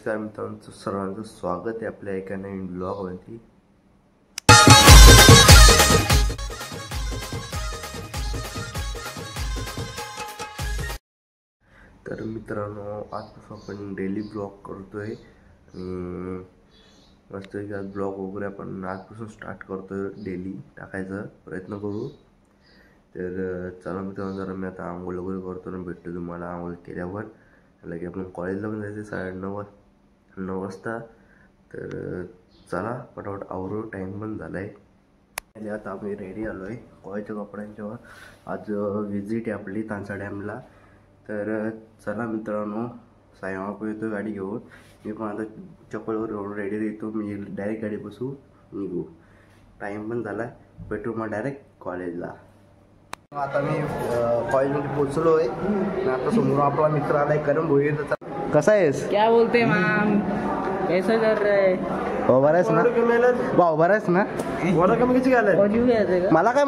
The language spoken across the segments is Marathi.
नमस्कार मित्रांनो, सर्वांचं स्वागत आहे आपल्या एका नवीन ब्लॉगवरती. तर मित्रांनो, आजपासून आपण डेली ब्लॉग करतोय आणि मस्त आज ब्लॉग वगैरे आपण आजपासून स्टार्ट करतोय, डेली टाकायचा प्रयत्न करू. तर चला मित्रांनो, जरा मी आता आंघोळ वगैरे करतो आणि भेटतो तुम्हाला आंघोळ केल्यावर. लगे आपण कॉलेजला पण जायचं 9:30 वाजता. तर चला पटापट आवरू, टाईम पण झाला आहे. आता आम्ही रेडी आलो आहे कॉलेजच्या कपड्यांच्यावर. आज विजिट आहे आपली तांसा डॅमला. तर चला मित्रांनो, सायमा पण येतो गाडी घेऊन. मी पण आता चप्पलवर घेऊन रेडी येतो. मी डायरेक्ट गाडी बसू, निघू. टाईम पण झाला आहे, भेटू मग डायरेक्ट कॉलेजला. आता मी कॉलेजमध्ये पोचलो आहे. आता समोर आपला मित्र आलाय करम भोई. कसा आहेस? क्या बोलते मैम, कैसा कर रहे? बरं आहेस ना? भाऊ बरं आहेस ना? कमी किती घालाय मला काय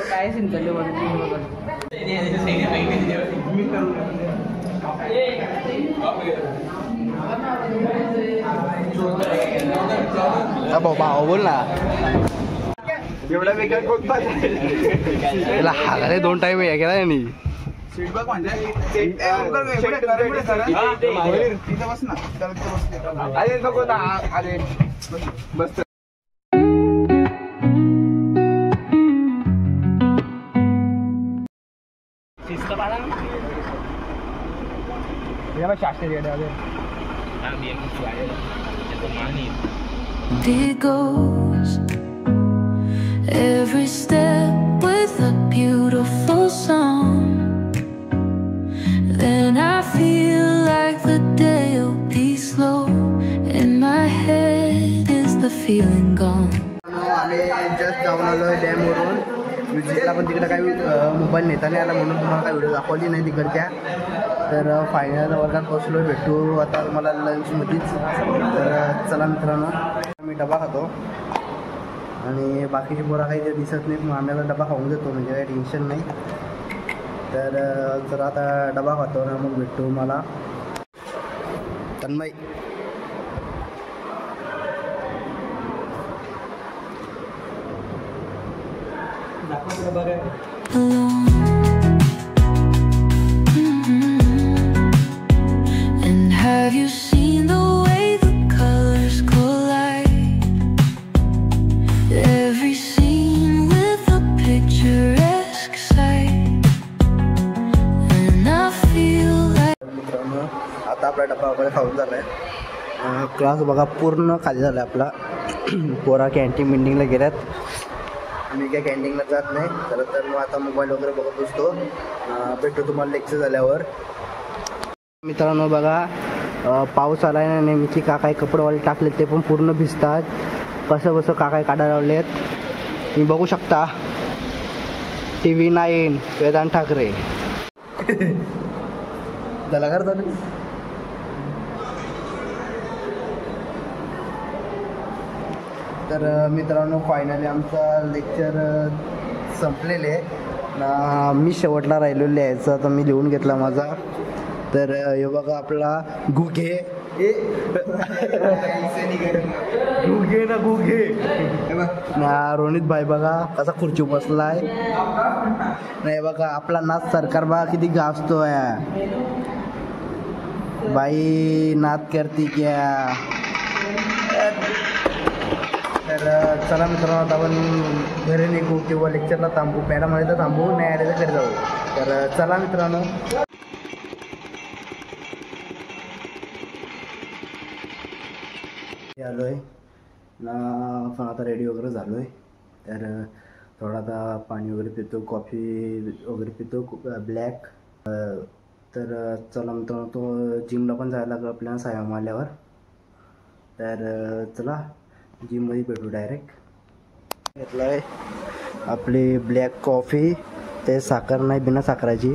काय सिंचले भाऊ बोल ना. एवढा वेगळा कोणता त्याला हागाले 2 टाइम हे केला नाही. फीडबॅक म्हणजे बस ना, अरे नको ना, अरे बस. There goes every step with a beautiful song. Then I feel like the day will be slow. In my head is the feeling gone. आम्ही जस्ट जाऊन आलो डॅमवरून. म्युझिकला पण तिकडे काही मोबाईल नेता नाही आला म्हणून तुम्हाला काही व्हिडिओ दाखवली नाही तिकडच्या. तर फायनल वर्गात पोचलो. भेटू आता मला लंचमध्येच. तर चला मित्रांनो, मी डबा खातो आणि बाकीची पोरा काही ते दिसत नाहीत, मग आम्हाला डबा खाऊन देतो, म्हणजे काही टेन्शन नाही. तर जर आता डबा खातो ना, मग भेटतो मला Tanmay. And have you seen the way the colors collide? Every scene with a picturesque sight. And I feel like मित्रांनो, आता आपला डबा वगैरे खाऊन झाला आहे. क्लास बघा पूर्ण खाली झाला आहे आपला. पोरा कॅन्टीन बिल्डिंगला गेल्यात. मी काय कॅन्टीनला जात नाही. तर मग आता मोबाईल वगैरे बघत बसतो. भेटतो तुम्हाला लेक्चर झाल्यावर. मित्रांनो बघा, पाऊस आला आहे ना, नेमकी काकाय कपडेवाले टाकलेत, ते पण पूर्ण भिजतात. कसं काकाय काढायला लावलेत तुम्ही बघू शकता. TV9 वेदांत ठाकरे त्याला करतात. तर मित्रांनो, फायनली आमचा लेक्चर संपलेले आहे. मी शेवटला राहिलो लिहायचं, तर मी लिहून घेतला माझा. तर हे बघा आपला गुघे ना रोनित भाई बघा कसा खुर्ची बसलाय. नाही बघा आपला नाच सरकार बघा किती गाजतोय. बाई नाच करती क्या. तर चला मित्रांनो, आता आपण घरी निघू किंवा लेक्चरला थांबू. मॅडम आले तर थांबू, नाही आले तर घरी जाऊ. तर चला मित्रांनो, आलो आहे ना. पण आता रेडी वगैरे झालो आहे. तर थोडा आता पाणी वगैरे पितो, कॉफी वगैरे पितो ब्लॅक. तर चला मित्रांनो, तो जिमला पण जायला लागलं आपल्याला सायम आल्यावर. तर चला जिममध्ये भेटू डायरेक्ट. घेतलं आहे आपली ब्लॅक कॉफी, ते साखर नाही, बिना साखराची.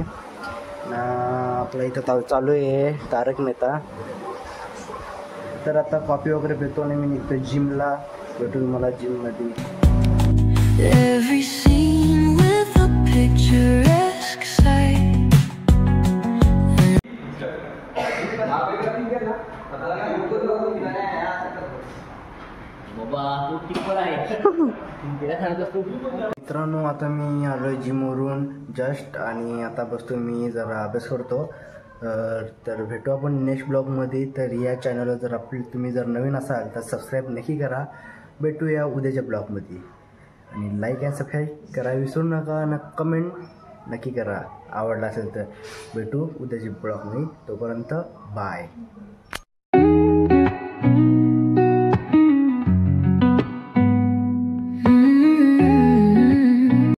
आपलं इथं चालू आहे तारक मेहता. तर आता कॉफी वगैरे पितो आणि मी निघतो जिमला. भेटू तुम्हाला जिममध्ये. every scene with a picturesque sight. मित्रांनो, आता मी आलो आहे जिमवरून जस्ट आणि आता बसतो मी जरा अभ्यास करतो. तर भेटू आपण नेक्स्ट ब्लॉगमध्ये. तर या चॅनलवर जर तुम्ही जर नवीन असाल तर सबस्क्राईब नक्की करा. भेटूया उद्याच्या ब्लॉगमध्ये आणि लाईक आणि सबस्क्राईब करायला विसरू नका आणि कमेंट नक्की करा आवडला असेल तर. भेटू उद्याच्या ब्लॉगमध्ये. तोपर्यंत बाय.